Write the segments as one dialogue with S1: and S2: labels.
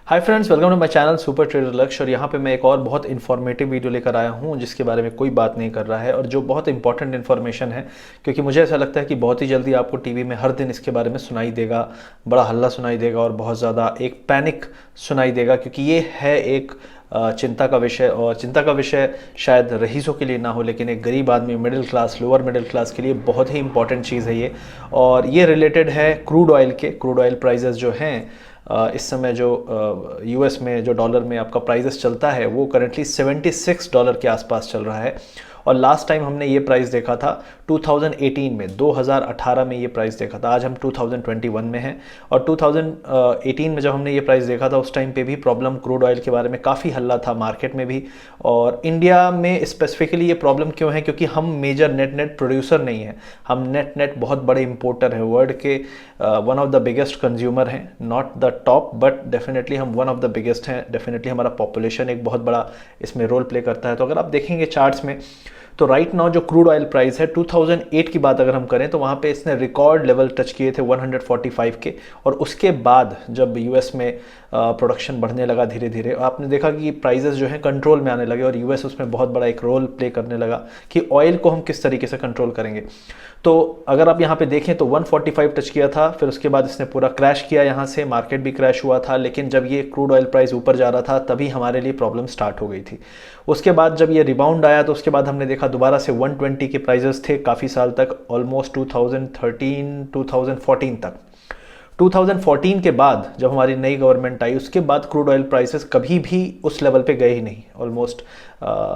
S1: Hi friends, welcome to my channel super trader Lakshya. और यहाँ पे मैं एक और बहुत इन्फॉर्मेटिव वीडियो लेकर आया हूँ जिसके बारे में कोई बात नहीं कर रहा है और जो बहुत इंपॉर्टेंट इन्फॉर्मेशन है, क्योंकि मुझे ऐसा लगता है कि बहुत ही जल्दी आपको टीवी में हर दिन इसके बारे में सुनाई देगा, बड़ा हल्ला सुनाई देगा और बहुत ज़्यादा एक पैनिक सुनाई देगा, क्योंकि ये है एक चिंता का विषय। और चिंता का विषय शायद रईसों के लिए ना हो, लेकिन एक गरीब आदमी, middle class, lower middle class के लिए बहुत ही इंपॉर्टेंट चीज़ है ये। और ये रिलेटेड है क्रूड ऑयल के। क्रूड ऑयल प्राइजेस जो हैं इस समय जो यूएस में जो डॉलर में आपका प्राइजेस चलता है वो करंटली $76 के आसपास चल रहा है। और लास्ट टाइम हमने ये प्राइस देखा था 2018 में, 2018 में ये प्राइस देखा था। आज हम 2021 में हैं और 2018 में जब हमने ये प्राइस देखा था उस टाइम पे भी प्रॉब्लम क्रूड ऑयल के बारे में काफ़ी हल्ला था मार्केट में भी। और इंडिया में स्पेसिफिकली ये प्रॉब्लम क्यों है? क्योंकि हम मेजर नेट प्रोड्यूसर नहीं हैं, हम नेट बहुत बड़े इंपोर्टर हैं, वर्ल्ड के one of the biggest consumer हैं, not the top but definitely हम वन ऑफ द बिगेस्ट हैं। डेफिनेटली हमारा पॉपुलेशन एक बहुत बड़ा इसमें रोल प्ले करता है। तो अगर आप देखेंगे चार्ट्स में तो राइट नाउ जो क्रूड ऑयल प्राइस है 2008 की बात अगर हम करें तो वहाँ पे इसने रिकॉर्ड लेवल टच किए थे 145 के। और उसके बाद जब यूएस में प्रोडक्शन बढ़ने लगा धीरे धीरे, आपने देखा कि प्राइजेस जो हैं कंट्रोल में आने लगे और यूएस उसमें बहुत बड़ा एक रोल प्ले करने लगा कि ऑयल को हम किस तरीके से कंट्रोल करेंगे। तो अगर आप यहाँ पे देखें तो 145 टच किया था, फिर उसके बाद इसने पूरा क्रैश किया, यहाँ से मार्केट भी क्रैश हुआ था। लेकिन जब ये क्रूड ऑयल प्राइस ऊपर जा रहा था तभी हमारे लिए प्रॉब्लम स्टार्ट हो गई थी। उसके बाद जब ये रिबाउंड आया तो उसके बाद हमने देखा दोबारा से 120 के प्राइजेस थे काफ़ी साल तक, ऑलमोस्ट 2013 2014 तक। 2014 के बाद जब हमारी नई गवर्नमेंट आई उसके बाद क्रूड ऑयल प्राइसेस कभी भी उस लेवल पे गए ही नहीं। ऑलमोस्ट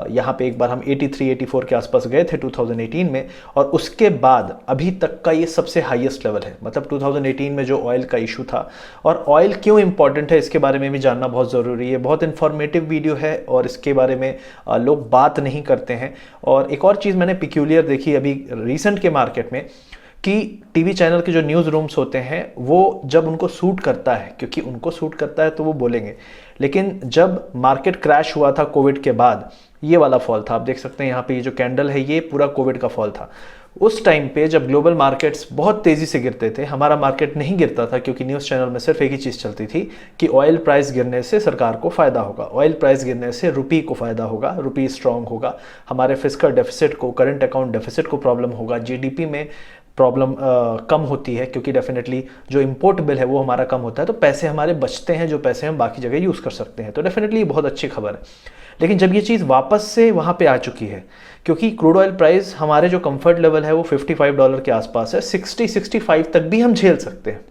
S1: यहाँ पे एक बार हम 83-84 के आसपास गए थे 2018 में, और उसके बाद अभी तक का ये सबसे हाईएस्ट लेवल है। मतलब 2018 में जो ऑयल का इशू था। और ऑयल क्यों इंपॉर्टेंट है इसके बारे में भी जानना बहुत ज़रूरी है। बहुत इन्फॉर्मेटिव वीडियो है और इसके बारे में लोग बात नहीं करते हैं। और एक और चीज़ मैंने पिक्यूलियर देखी अभी रिसेंट के मार्केट में कि टीवी चैनल के जो न्यूज़ रूम्स होते हैं वो जब उनको सूट करता है, क्योंकि उनको सूट करता है तो वो बोलेंगे, लेकिन जब मार्केट क्रैश हुआ था कोविड के बाद, ये वाला फॉल था, आप देख सकते हैं यहाँ पे ये जो कैंडल है ये पूरा कोविड का फॉल था। उस टाइम पे जब ग्लोबल मार्केट्स बहुत तेज़ी से गिरते थे, हमारा मार्केट नहीं गिरता था, क्योंकि न्यूज़ चैनल में सिर्फ एक ही चीज़ चलती थी कि ऑयल प्राइस गिरने से सरकार को फ़ायदा होगा, ऑयल प्राइस गिरने से रुपी को फ़ायदा होगा, रुपी स्ट्रांग होगा, हमारे फिस्कल डेफिसिट को, करंट अकाउंट डेफिसिट को प्रॉब्लम होगा, जीडीपी में प्रॉब्लम कम होती है, क्योंकि डेफिनेटली जो इम्पोर्ट बिल है वो हमारा कम होता है, तो पैसे हमारे बचते हैं, जो पैसे हम बाकी जगह यूज़ कर सकते हैं। तो डेफिनेटली ये बहुत अच्छी खबर है। लेकिन जब ये चीज़ वापस से वहाँ पे आ चुकी है, क्योंकि क्रूड ऑयल प्राइस हमारे जो कंफर्ट लेवल है वो $55 के आसपास है, 60-65 तक भी हम झेल सकते हैं,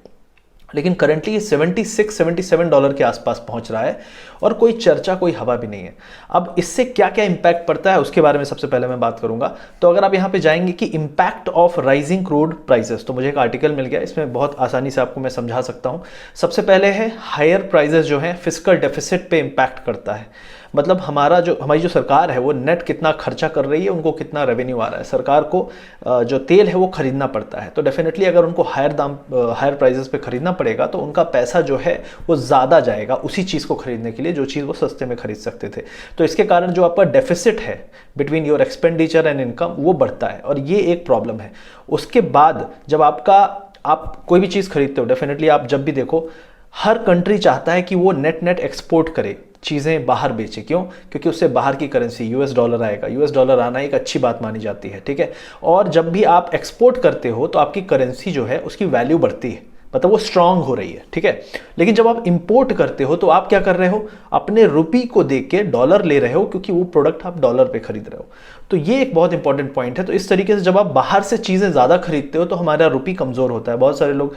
S1: लेकिन करंटली ये $76-77 के आसपास पहुंच रहा है और कोई चर्चा, कोई हवा भी नहीं है। अब इससे क्या क्या इंपैक्ट पड़ता है उसके बारे में सबसे पहले मैं बात करूंगा। तो अगर आप यहाँ पे जाएंगे कि impact of rising crude prices, तो मुझे एक आर्टिकल मिल गया, इसमें बहुत आसानी से आपको मैं समझा सकता हूँ। सबसे पहले है हायर प्राइसेस जो है फिस्कल डेफिसिट पे इंपैक्ट करता है। मतलब हमारी जो सरकार है वो नेट कितना खर्चा कर रही है, उनको कितना रेवेन्यू आ रहा है। सरकार को जो तेल है वो खरीदना पड़ता है, तो डेफिनेटली अगर उनको हायर प्राइसेस पे खरीदना पड़ेगा तो उनका पैसा जो है वो ज़्यादा जाएगा उसी चीज़ को खरीदने के लिए जो चीज़ वो सस्ते में खरीद सकते थे। तो इसके कारण जो आपका डेफिसिट है between your expenditure and income वो बढ़ता है, और ये एक प्रॉब्लम है। उसके बाद जब आप कोई भी चीज़ खरीदते हो, डेफिनेटली आप जब भी देखो हर कंट्री चाहता है कि वो नेट एक्सपोर्ट करे, चीज़ें बाहर बेचे। क्यों? क्योंकि उससे बाहर की करेंसी यूएस डॉलर आएगा, यूएस डॉलर आना एक अच्छी बात मानी जाती है, ठीक है। और जब भी आप एक्सपोर्ट करते हो तो आपकी करेंसी जो है उसकी वैल्यू बढ़ती है, मतलब वो स्ट्रांग हो रही है, ठीक है। लेकिन जब आप इंपोर्ट करते हो तो आप क्या कर रहे हो, अपने रुपी को देख के डॉलर ले रहे हो, क्योंकि वो प्रोडक्ट आप डॉलर पे खरीद रहे हो। तो ये एक बहुत इंपॉर्टेंट पॉइंट है। तो इस तरीके से जब आप बाहर से चीज़ें ज़्यादा खरीदते हो तो हमारा रुपी कमज़ोर होता है। बहुत सारे लोग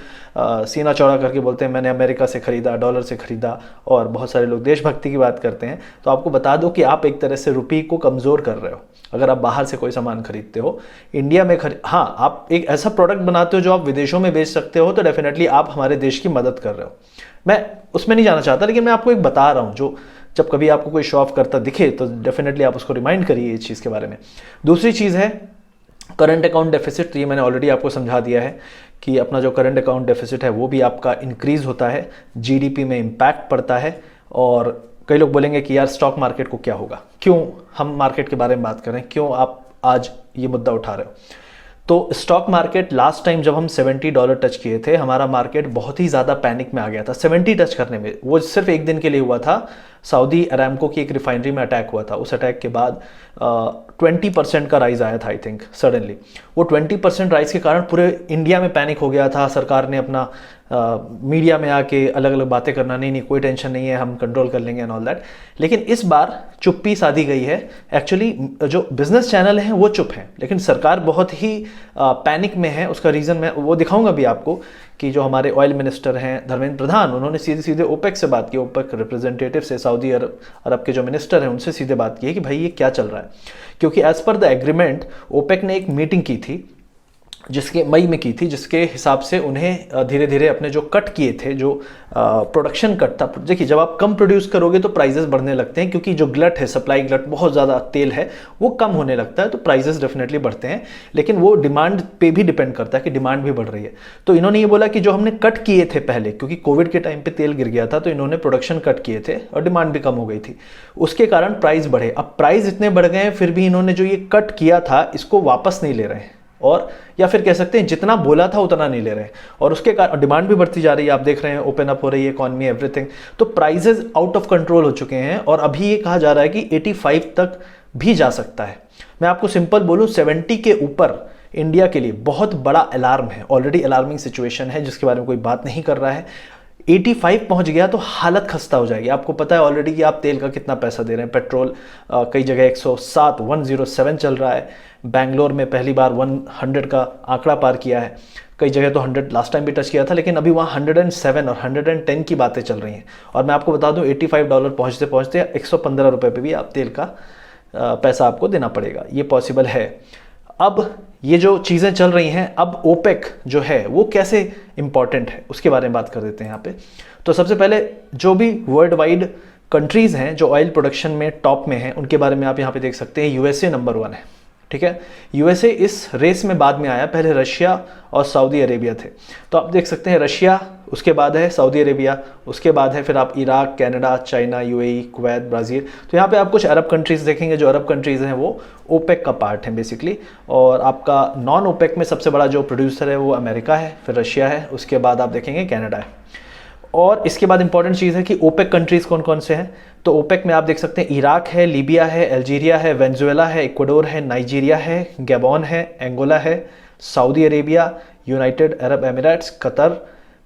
S1: सीना चौड़ा करके बोलते हैं मैंने अमेरिका से खरीदा, डॉलर से खरीदा, और बहुत सारे लोग देशभक्ति की बात करते हैं। तो आपको बता दो कि आप एक तरह से रुपी को कमज़ोर कर रहे हो अगर आप बाहर से कोई सामान खरीदते हो। इंडिया में हाँ, आप एक ऐसा प्रोडक्ट बनाते हो जो आप विदेशों में बेच सकते हो, तो डेफिनेटली आप हमारे देश की मदद कर रहे हो। मैं उसमें नहीं जाना चाहता, लेकिन मैं आपको एक बता रहा हूँ, जो जब कभी आपको कोई शो ऑफ करता दिखे तो डेफिनेटली आप उसको रिमाइंड करिए इस चीज़ के बारे में। दूसरी चीज़ है करंट अकाउंट डेफिसिट। तो ये मैंने ऑलरेडी आपको समझा दिया है कि अपना जो करंट अकाउंट डेफिसिट है वो भी आपका इंक्रीज़ होता है, जीडीपी में इम्पैक्ट पड़ता है। और कई लोग बोलेंगे कि यार स्टॉक मार्केट को क्या होगा, क्यों हम मार्केट के बारे में बात करें, क्यों आप आज ये मुद्दा उठा रहे हो। तो स्टॉक मार्केट लास्ट टाइम जब हम $70 टच किए थे, हमारा मार्केट बहुत ही ज़्यादा पैनिक में आ गया था 70 टच करने में। वो सिर्फ एक दिन के लिए हुआ था, सऊदी अरामको की एक रिफाइनरी में अटैक हुआ था। उस अटैक के बाद 20% का राइज आया था आई थिंक सडनली। वो 20% राइज के कारण पूरे इंडिया में पैनिक हो गया था। सरकार ने अपना मीडिया में आके अलग अलग बातें करना, नहीं नहीं कोई टेंशन नहीं है, हम कंट्रोल कर लेंगे एंड ऑल दैट। लेकिन इस बार चुप्पी साधी गई है। एक्चुअली जो बिजनेस चैनल हैं वो चुप हैं, लेकिन सरकार बहुत ही पैनिक में है। उसका रीज़न मैं वो दिखाऊंगा भी आपको कि जो हमारे ऑयल मिनिस्टर हैं धर्मेंद्र प्रधान, उन्होंने सीधे सीधे ओपेक से बात की, ओपेक रिप्रेजेंटेटिव से, सऊदी अरब के जो मिनिस्टर हैं उनसे सीधे बात की है कि भाई ये क्या चल रहा है। क्योंकि as per the agreement OPEC ने एक मीटिंग की थी, जिसके मई में की थी, जिसके हिसाब से उन्हें धीरे धीरे अपने जो कट किए थे, जो प्रोडक्शन कट था। देखिए जब आप कम प्रोड्यूस करोगे तो प्राइजेस बढ़ने लगते हैं, क्योंकि जो ग्लट है, सप्लाई ग्लट, बहुत ज़्यादा तेल है वो कम होने लगता है, तो प्राइजेस डेफिनेटली बढ़ते हैं। लेकिन वो डिमांड पे भी डिपेंड करता है कि डिमांड भी बढ़ रही है। तो इन्होंने ये बोला कि जो हमने कट किए थे पहले, क्योंकि कोविड के टाइम पे तेल गिर गया था, तो इन्होंने प्रोडक्शन कट किए थे और डिमांड भी कम हो गई थी, उसके कारण प्राइस बढ़े। अब प्राइस इतने बढ़ गए हैं, फिर भी इन्होंने जो ये कट किया था इसको वापस नहीं ले रहे हैं, और या फिर कह सकते हैं जितना बोला था उतना नहीं ले रहे हैं, और उसके कारण डिमांड भी बढ़ती जा रही है। आप देख रहे हैं ओपन अप हो रही है इकॉनमी, एवरीथिंग। तो प्राइसेस आउट ऑफ कंट्रोल हो चुके हैं, और अभी ये कहा जा रहा है कि 85 तक भी जा सकता है। मैं आपको सिंपल बोलूं, 70 के ऊपर इंडिया के लिए बहुत बड़ा अलार्म है, ऑलरेडी अलार्मिंग सिचुएशन है जिसके बारे में कोई बात नहीं कर रहा है। 85 पहुंच गया तो हालत खस्ता हो जाएगी। आपको पता है ऑलरेडी कि आप तेल का कितना पैसा दे रहे हैं। पेट्रोल कई जगह 107 चल रहा है। बैंगलोर में पहली बार 100 का आंकड़ा पार किया है। कई जगह तो 100 लास्ट टाइम भी टच किया था, लेकिन अभी वहाँ 107 और 110 की बातें चल रही हैं। और मैं आपको बता दूं $85 पहुँचते पहुँचते 115 रुपये पर भी आप तेल का पैसा आपको देना पड़ेगा। ये पॉसिबल है। अब ये जो चीज़ें चल रही हैं, अब ओपेक जो है वो कैसे इंपॉर्टेंट है उसके बारे में बात कर देते हैं यहाँ पे। तो सबसे पहले जो भी वर्ल्ड वाइड कंट्रीज़ हैं जो ऑयल प्रोडक्शन में टॉप में हैं, उनके बारे में आप यहाँ पे देख सकते हैं। यूएसए नंबर 1 है, ठीक है। यूएसए इस रेस में बाद में आया, पहले रशिया और सऊदी अरेबिया थे। तो आप देख सकते हैं रशिया, उसके बाद है सऊदी अरेबिया, उसके बाद है फिर आप Iraq, Canada, China, UAE, Kuwait, Brazil. तो यहाँ पे आप कुछ अरब कंट्रीज़ देखेंगे। जो अरब कंट्रीज़ हैं वो ओपेक का पार्ट है बेसिकली। और आपका नॉन ओपेक में सबसे बड़ा जो प्रोड्यूसर है वो अमेरिका है, फिर रशिया है, उसके बाद आप देखेंगे कनाडा है। और इसके बाद इंपॉर्टेंट चीज़ है कि ओपेक कंट्रीज़ कौन कौन से हैं। तो ओपेक में आप देख सकते हैं इराक है, लीबिया है, अल्जीरिया है, वेनेजुएला है, इक्वाडोर है, नाइजीरिया है, गैबॉन है, एंगोला है, Saudi Arabia, United Arab Emirates, Qatar,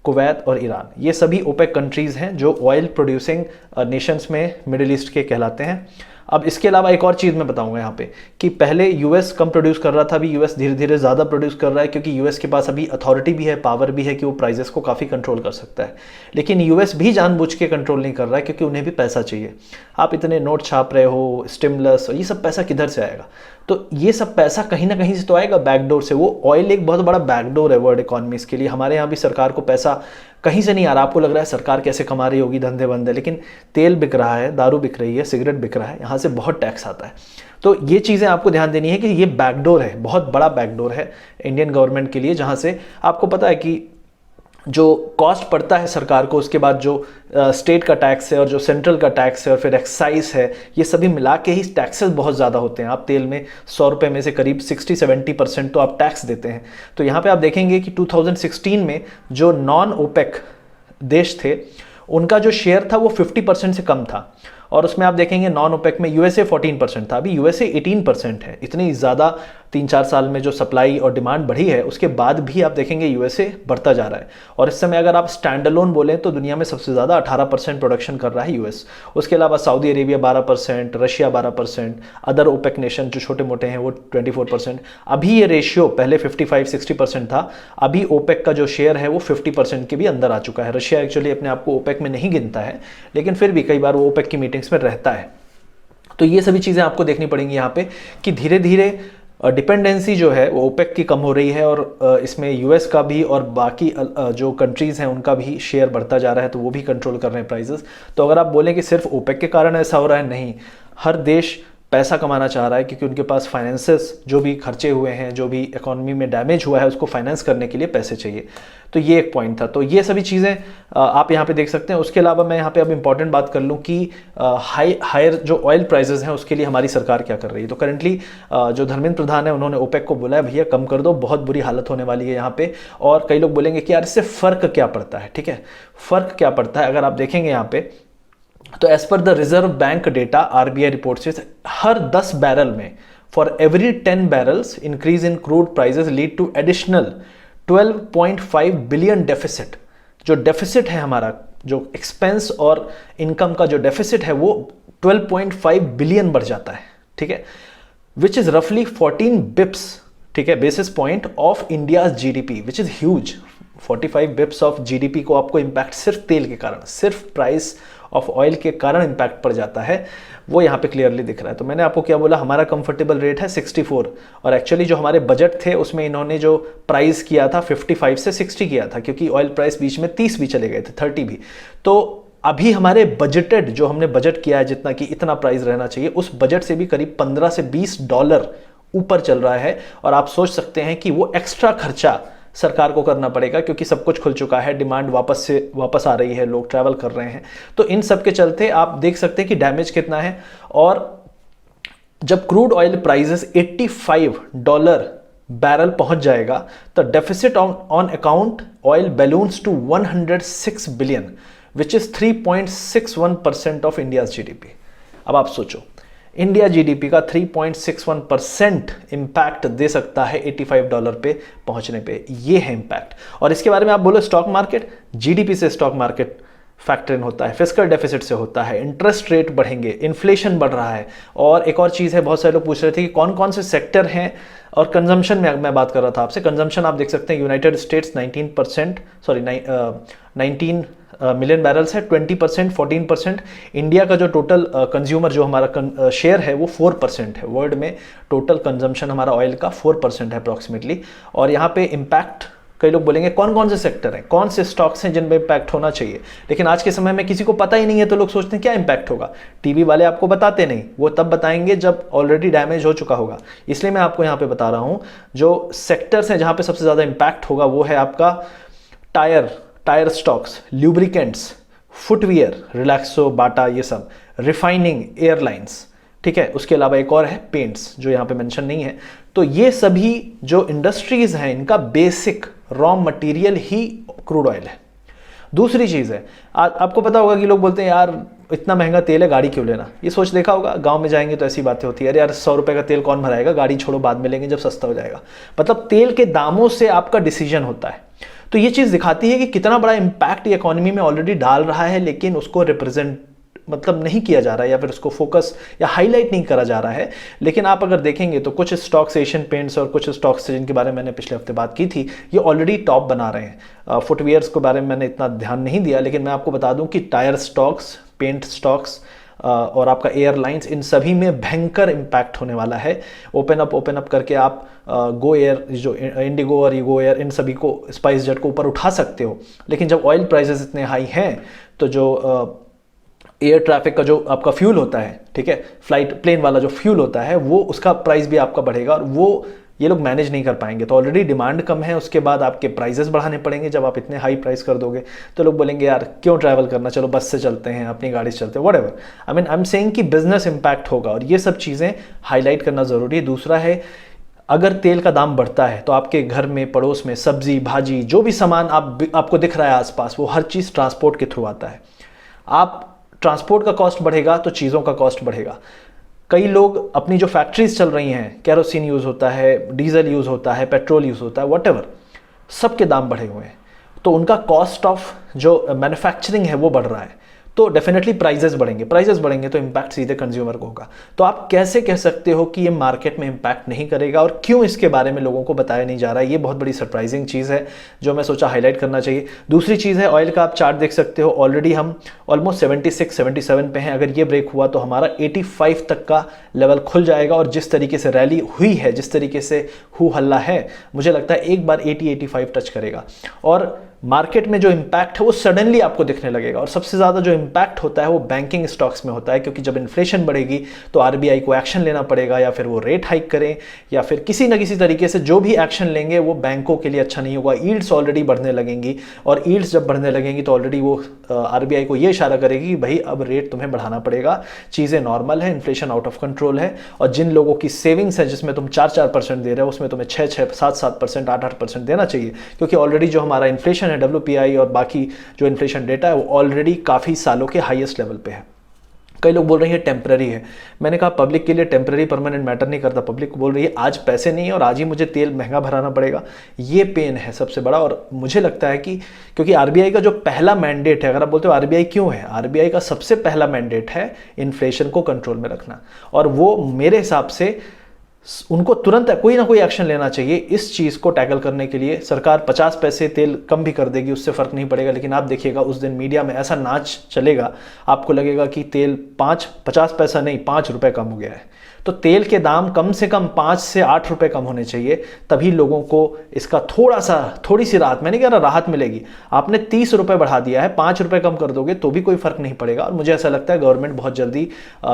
S1: Kuwait और ईरान। ये सभी ओपेक कंट्रीज़ हैं जो ऑयल प्रोड्यूसिंग नेशंस में मिडिल ईस्ट के कहलाते हैं। अब इसके अलावा एक और चीज़ मैं बताऊंगा यहाँ पे कि पहले यूएस कम प्रोड्यूस कर रहा था, अभी यूएस धीरे धीरे ज़्यादा प्रोड्यूस कर रहा है, क्योंकि यूएस के पास अभी अथॉरिटी भी है, पावर भी है कि वो प्राइजेस को काफ़ी कंट्रोल कर सकता है। लेकिन यूएस भी जानबूझ के कंट्रोल नहीं कर रहा है, क्योंकि उन्हें भी पैसा चाहिए। आप इतने नोट छाप रहे हो, स्टिमुलस, और ये सब पैसा किधर से आएगा? तो ये सब पैसा कहीं ना कहीं से तो आएगा, बैकडोर से। वो ऑयल एक बहुत बड़ा बैकडोर है वर्ल्ड इकॉनमीज के लिए। हमारे यहाँ भी सरकार को पैसा कहीं से नहीं आ रहा। आपको लग रहा है सरकार कैसे कमा रही होगी, धंधे बंद है, लेकिन तेल बिक रहा है, दारू बिक रही है, सिगरेट बिक रहा है, यहाँ से बहुत टैक्स आता है। तो ये चीज़ें आपको ध्यान देनी है कि ये बैकडोर है, बहुत बड़ा बैकडोर है इंडियन गवर्नमेंट के लिए, जहाँ से आपको पता है कि जो कॉस्ट पड़ता है सरकार को, उसके बाद जो स्टेट का टैक्स है और जो सेंट्रल का टैक्स है और फिर एक्साइज है, ये सभी मिला के ही टैक्सेस बहुत ज़्यादा होते हैं। आप तेल में 100 रुपये में से करीब 60-70% तो आप टैक्स देते हैं। तो यहाँ पे आप देखेंगे कि 2016 में जो नॉन ओपेक देश थे उनका जो शेयर था वो 50% से कम था। और उसमें आप देखेंगे नॉन ओपेक में यूएसए 14% था, अभी यूएसए 18% है। इतनी ज़्यादा 3-4 साल में जो सप्लाई और डिमांड बढ़ी है, उसके बाद भी आप देखेंगे यूएसए बढ़ता जा रहा है। और इस समय अगर आप स्टैंड अलोन बोलें तो दुनिया में सबसे ज़्यादा 18% प्रोडक्शन कर रहा है यूएस। उसके अलावा Saudi Arabia 12%, Russia 12%, other OPEC nation जो छोटे मोटे हैं वो 24%। अभी ये रेशियो पहले 55-60% था, अभी ओपेक का जो शेयर है वो 50% के भी अंदर आ चुका है। रशिया एक्चुअली अपने आप को ओपेक में नहीं गिनता है, लेकिन फिर भी कई बार वो ओपेक की मीटिंग्स में रहता है। तो ये सभी चीज़ें आपको देखनी पड़ेंगी यहाँ पे कि धीरे धीरे डिपेंडेंसी जो है वो ओपेक की कम हो रही है, और इसमें यूएस का भी और बाकी जो कंट्रीज़ हैं उनका भी शेयर बढ़ता जा रहा है, तो वो भी कंट्रोल कर रहे हैं प्राइसेस। तो अगर आप बोलें कि सिर्फ ओपेक के कारण ऐसा हो रहा है, नहीं, हर देश पैसा कमाना चाह रहा है, क्योंकि उनके पास फाइनेंसेस जो भी खर्चे हुए हैं, जो भी इकोनॉमी में डैमेज हुआ है, उसको फाइनेंस करने के लिए पैसे चाहिए। तो ये एक पॉइंट था। तो ये सभी चीज़ें आप यहाँ पे देख सकते हैं। उसके अलावा मैं यहाँ पे अब इंपॉर्टेंट बात कर लूँ कि हायर जो ऑयल प्राइसेस हैं उसके लिए हमारी सरकार क्या कर रही है। तो करंटली जो धर्मेंद्र प्रधान है उन्होंने ओपेक को बोला है भैया कम कर दो, बहुत बुरी हालत होने वाली है यहाँ पे। और कई लोग बोलेंगे कि यार इससे फ़र्क क्या पड़ता है, ठीक है, फ़र्क क्या पड़ता है। अगर आप देखेंगे यहाँ पे तो as per the reserve bank data RBI report से हर 10 बैरल में for every 10 barrels increase in crude prices lead to additional 12.5 billion deficit. जो डेफिसिट है हमारा, जो एक्सपेंस और इनकम का जो डेफिसिट है वो 12.5 बिलियन बढ़ जाता है, ठीक है, विच इज रफली 14 बिप्स, ठीक है, basis point of India's GDP, which is huge. 45 Bips of GDP को आपको इंपैक्ट सिर्फ तेल के कारण, सिर्फ प्राइस ऑफ ऑयल के कारण इंपैक्ट पड़ जाता है, वो यहाँ पे क्लियरली दिख रहा है। तो मैंने आपको क्या बोला, हमारा कंफर्टेबल रेट है 64, और एक्चुअली जो हमारे बजट थे उसमें इन्होंने जो प्राइस किया था 55 से 60 किया था, क्योंकि ऑयल प्राइस बीच में 30 भी चले गए थे, 30 भी। तो अभी हमारे बजटेड जो हमने बजट किया है जितना कि इतना प्राइस रहना चाहिए, उस बजट से भी करीब 15 से 20 डॉलर ऊपर चल रहा है। और आप सोच सकते हैं कि वो एक्स्ट्रा खर्चा सरकार को करना पड़ेगा, क्योंकि सब कुछ खुल चुका है, डिमांड वापस आ रही है, लोग ट्रैवल कर रहे हैं। तो इन सब के चलते आप देख सकते हैं कि डैमेज कितना है। और जब crude oil prices 85 dollar barrel पहुंच जाएगा तो deficit on account oil balloons to 106 billion, which is 3.61% of India's GDP. अब आप सोचो, इंडिया जीडीपी का 3.61% इंपैक्ट दे सकता है 85 डॉलर पे पहुंचने पे। ये है इंपैक्ट। और इसके बारे में आप बोलो स्टॉक मार्केट, जीडीपी से स्टॉक मार्केट फैक्टर इन होता है, फिस्कल डेफिसिट से होता है, इंटरेस्ट रेट बढ़ेंगे, इन्फ्लेशन बढ़ रहा है। और एक और चीज़ है, बहुत सारे लोग पूछ रहे थे कि कौन कौन से सेक्टर हैं, और कंजम्पशन में मैं बात कर रहा था आपसे। कंजम्पशन आप देख सकते हैं, यूनाइटेड स्टेट्स 19 मिलियन बैरल्स है, 20%, 14%। इंडिया का जो टोटल कंज्यूमर जो हमारा शेयर है वो 4% है। वर्ल्ड में टोटल कंजम्पशन हमारा ऑयल का 4% है अप्रॉक्सीमेटली। और यहाँ पे इम्पैक्ट, कई लोग बोलेंगे कौन कौन से सेक्टर हैं, कौन से स्टॉक्स हैं जिन पे इम्पैक्ट होना चाहिए, लेकिन आज के समय में किसी को पता ही नहीं है। तो लोग सोचते हैं क्या इम्पैक्ट होगा। टीवी वाले आपको बताते नहीं, वो तब बताएंगे जब ऑलरेडी डैमेज हो चुका होगा। इसलिए मैं आपको यहाँ पे बता रहा हूँ जो सेक्टर्स हैं जहाँ पे सबसे ज़्यादा इम्पैक्ट होगा वो है आपका tyre stocks, lubricants, footwear, Relaxo, Bata, ये सब, रिफाइनिंग, एयरलाइंस, ठीक है। उसके अलावा एक और है पेंट्स, जो यहाँ पे मेंशन नहीं है। तो ये सभी जो इंडस्ट्रीज हैं इनका बेसिक रॉ मटेरियल ही क्रूड ऑयल है। दूसरी चीज़ है, आपको पता होगा कि लोग बोलते हैं यार इतना महंगा तेल है, गाड़ी क्यों लेना। ये सोच देखा होगा, गांव में जाएंगे तो ऐसी बातें होती है, अरे यार 100 रुपये का तेल कौन भराएगा, गाड़ी छोड़ो बाद में लेंगे जब सस्ता हो जाएगा। मतलब तेल के दामों से आपका डिसीजन होता है। तो ये चीज़ दिखाती है कि कितना बड़ा इंपैक्ट ये इकोनॉमी में ऑलरेडी डाल रहा है, लेकिन उसको रिप्रेजेंट मतलब नहीं किया जा रहा है, या फिर उसको फोकस या हाईलाइट नहीं करा जा रहा है। लेकिन आप अगर देखेंगे तो कुछ स्टॉक्स, एशियन पेंट्स और कुछ स्टॉक्स जिनके बारे में मैंने पिछले हफ्ते बात की थी, ये ऑलरेडी टॉप बना रहे हैं। फुटवियर्स के बारे में मैंने इतना ध्यान नहीं दिया, लेकिन मैं आपको बता दूं कि टायर स्टॉक्स, पेंट स्टॉक्स और आपका एयरलाइंस, इन सभी में भयंकर इम्पैक्ट होने वाला है। ओपन अप करके आप गो एयर, जो इंडिगो और गो एयर, इन सभी को, स्पाइस जेट को ऊपर उठा सकते हो। लेकिन जब ऑयल प्राइसेस इतने हाई हैं तो जो एयर ट्रैफिक का जो आपका फ्यूल होता है, ठीक है, फ्लाइट प्लेन वाला जो फ्यूल होता है, वो उसका प्राइस भी आपका बढ़ेगा, और वो ये लोग मैनेज नहीं कर पाएंगे। तो ऑलरेडी डिमांड कम है, उसके बाद आपके प्राइसेस बढ़ाने पड़ेंगे। जब आप इतने हाई प्राइस कर दोगे तो लोग बोलेंगे यार क्यों ट्रैवल करना, चलो बस से चलते हैं, अपनी गाड़ी से चलते हैं, व्हाटएवर। आई एम सेइंग कि बिजनेस इंपैक्ट होगा, और ये सब चीज़ें हाईलाइट करना ज़रूरी है। दूसरा है, अगर तेल का दाम बढ़ता है तो आपके घर में, पड़ोस में, सब्जी भाजी, जो भी सामान आपको दिख रहा है आसपास, वो हर चीज़ ट्रांसपोर्ट के थ्रू आता है। आप ट्रांसपोर्ट का कॉस्ट बढ़ेगा तो चीज़ों का कॉस्ट बढ़ेगा। कई लोग अपनी जो फैक्ट्रीज चल रही हैं, कैरोसिन यूज़ होता है, डीजल यूज़ होता है, पेट्रोल यूज़ होता है, व्हाटएवर, सबके दाम बढ़े हुए हैं। तो उनका कॉस्ट ऑफ जो मैन्युफैक्चरिंग है वो बढ़ रहा है, तो डेफिनेटली प्राइजेस बढ़ेंगे तो इम्पैक्ट सीधे कंज्यूमर को होगा। तो आप कैसे कह सकते हो कि ये मार्केट में इम्पैक्ट नहीं करेगा, और क्यों इसके बारे में लोगों को बताया नहीं जा रहा है? ये बहुत बड़ी सरप्राइजिंग चीज़ है जो मैं सोचा हाईलाइट करना चाहिए। दूसरी चीज़ है, ऑयल का आप चार्ट देख सकते हो, ऑलरेडी हम ऑलमोस्ट 76-77 पे हैं। अगर ये ब्रेक हुआ तो हमारा 85 तक का लेवल खुल जाएगा, और जिस तरीके से रैली हुई है, जिस तरीके से हु हल्ला है, मुझे लगता है एक बार 80-85 टच करेगा। और मार्केट में जो इम्पैक्ट है वो सडनली आपको दिखने लगेगा। और सबसे ज़्यादा जो इम्पैक्ट होता है वो बैंकिंग स्टॉक्स में होता है, क्योंकि जब इन्फ्लेशन बढ़ेगी तो आरबीआई को एक्शन लेना पड़ेगा, या फिर वो रेट हाइक करें या फिर किसी ना किसी तरीके से जो भी एक्शन लेंगे वो बैंकों के लिए अच्छा नहीं होगा। यील्ड्स ऑलरेडी बढ़ने लगेंगी, और यील्ड्स जब बढ़ने लगेंगी तो ऑलरेडी वो आरबीआई को ये इशारा करेगी कि भाई अब रेट तुम्हें बढ़ाना पड़ेगा, चीज़ें नॉर्मल है, इन्फ्लेशन आउट ऑफ कंट्रोल है। और जिन लोगों की सेविंग्स है जिसमें तुम 4% दे रहे हो, उसमें तुम्हें 6-6, 7-7%, 8-8% देना चाहिए, क्योंकि ऑलरेडी जो हमारा इन्फ्लेशन है WPI और बाकी जो इन्फ्लेशन डेटा है वो ऑलरेडी काफ़ी सालों के हाईएस्ट लेवल पे है। कई लोग बोल रहे हैं टेम्पररी है। मैंने कहा पब्लिक के लिए टेम्पररी परमानेंट मैटर नहीं करता। पब्लिक को बोल रही है आज पैसे नहीं है और आज ही मुझे तेल महंगा भराना पड़ेगा, ये पेन है सबसे बड़ा। और मुझे लगता है कि क्योंकि आरबीआई का जो पहला मैंडेट है, अगर आप बोलते हो आरबीआई क्यों है, आरबीआई का सबसे पहला मैंडेट है इन्फ्लेशन को कंट्रोल में रखना, और वो मेरे हिसाब से उनको तुरंत कोई ना कोई एक्शन लेना चाहिए इस चीज़ को टैकल करने के लिए। सरकार 50 पैसे तेल कम भी कर देगी, उससे फ़र्क नहीं पड़ेगा, लेकिन आप देखिएगा उस दिन मीडिया में ऐसा नाच चलेगा, आपको लगेगा कि तेल 50 पैसा नहीं 5 रुपये कम हो गया है। तो तेल के दाम कम से कम 5 से 8 रुपये कम होने चाहिए, तभी लोगों को इसका थोड़ी सी राहत, मैं नहीं कह रहा राहत मिलेगी। आपने 30 रुपये बढ़ा दिया है, 5 रुपये कम कर दोगे तो भी कोई फ़र्क नहीं पड़ेगा। और मुझे ऐसा लगता है गवर्नमेंट बहुत जल्दी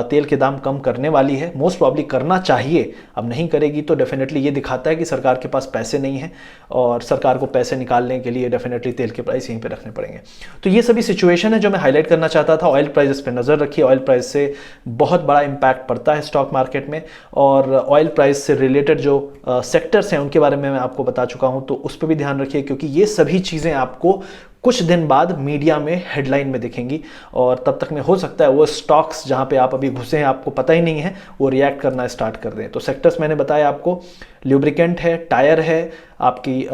S1: तेल के दाम कम करने वाली है, मोस्ट प्रॉब्ली करना चाहिए। अब नहीं करेगी तो डेफिनेटली ये दिखाता है कि सरकार के पास पैसे नहीं है, और सरकार को पैसे निकालने के लिए डेफिनेटली तेल के प्राइस यहीं पे रखने पड़ेंगे। तो ये सभी सिचुएशन है जो मैं हाईलाइट करना चाहता था। ऑयल प्राइसेस पे नज़र रखिए, ऑयल प्राइस से बहुत बड़ा इंपैक्ट पड़ता है स्टॉक मार्केट में, और ऑयल प्राइस से रिलेटेड जो सेक्टर्स हैं उनके बारे में मैं आपको बता चुका हूं, तो उस पर भी ध्यान रखिए, क्योंकि ये सभी चीज़ें आपको कुछ दिन बाद मीडिया में हेडलाइन में दिखेंगी, और तब तक में हो सकता है वो स्टॉक्स जहां पे आप अभी घुसे हैं आपको पता ही नहीं है वो रिएक्ट करना स्टार्ट कर दें। तो सेक्टर्स मैंने बताया आपको, ल्यूब्रिकेंट है, टायर है, आपकी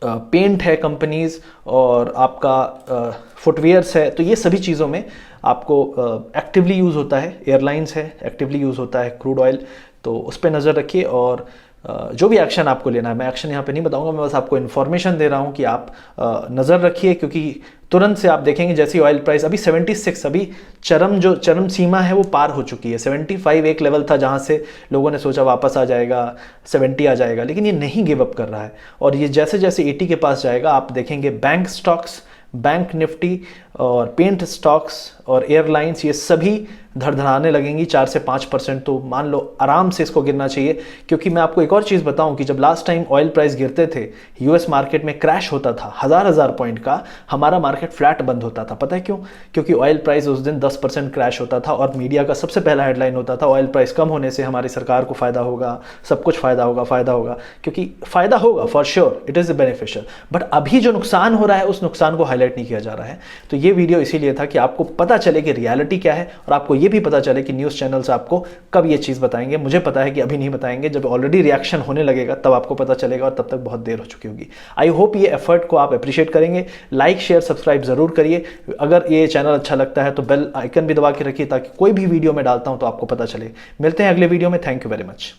S1: पेंट है कंपनीज, और आपका फुटवेयर्स है। तो ये सभी चीज़ों में आपको एक्टिवली यूज़ होता है, एयरलाइंस है एक्टिवली यूज़ होता है, क्रूड ऑयल, तो उस पर नज़र रखिए। और जो भी एक्शन आपको लेना है, मैं एक्शन यहाँ पे नहीं बताऊंगा, मैं बस आपको इन्फॉर्मेशन दे रहा हूँ कि आप नज़र रखिए, क्योंकि तुरंत से आप देखेंगे जैसी ऑयल प्राइस अभी 76, अभी चरम सीमा है वो पार हो चुकी है। 75 एक लेवल था जहाँ से लोगों ने सोचा वापस आ जाएगा, 70 आ जाएगा, लेकिन ये नहीं गिव अप कर रहा है, और ये जैसे जैसे 80 के पास जाएगा आप देखेंगे बैंक स्टॉक्स, बैंक निफ्टी और पेंट स्टॉक्स और एयरलाइंस ये सभी धड़धड़ाने लगेंगी 4 से 5%। तो मान लो आराम से इसको गिरना चाहिए, क्योंकि मैं आपको एक और चीज़ बताऊं कि जब लास्ट टाइम ऑयल प्राइस गिरते थे, यूएस मार्केट में क्रैश होता था हज़ार पॉइंट का, हमारा मार्केट फ्लैट बंद होता था। पता है क्यों? क्योंकि ऑयल प्राइस उस दिन 10% क्रैश होता था, और मीडिया का सबसे पहला हेडलाइन होता था ऑयल प्राइस कम होने से हमारी सरकार को फ़ायदा होगा, सब कुछ फ़ायदा होगा, क्योंकि फ़ायदा होगा for sure, it is beneficial, but अभी जो नुकसान हो रहा है उस नुकसान को हाईलाइट नहीं किया जा रहा है। तो ये वीडियो इसीलिए था कि आपको पता चले कि रियलिटी क्या है, और आपको ये भी पता चले कि न्यूज़ चैनल्स आपको कब ये चीज़ बताएंगे। मुझे पता है कि अभी नहीं बताएंगे, जब ऑलरेडी रिएक्शन होने लगेगा तब आपको पता चलेगा, और तब तक बहुत देर हो चुकी होगी। आई होप ये एफर्ट को आप अप्रिशिएट करेंगे। लाइक शेयर सब्सक्राइब जरूर करिए। अगर ये चैनल अच्छा लगता है तो बेल आइकन भी दबा के रखिए, ताकि कोई भी वीडियो में डालता हूं तो आपको पता चले। मिलते हैं अगले वीडियो में। Thank you very much.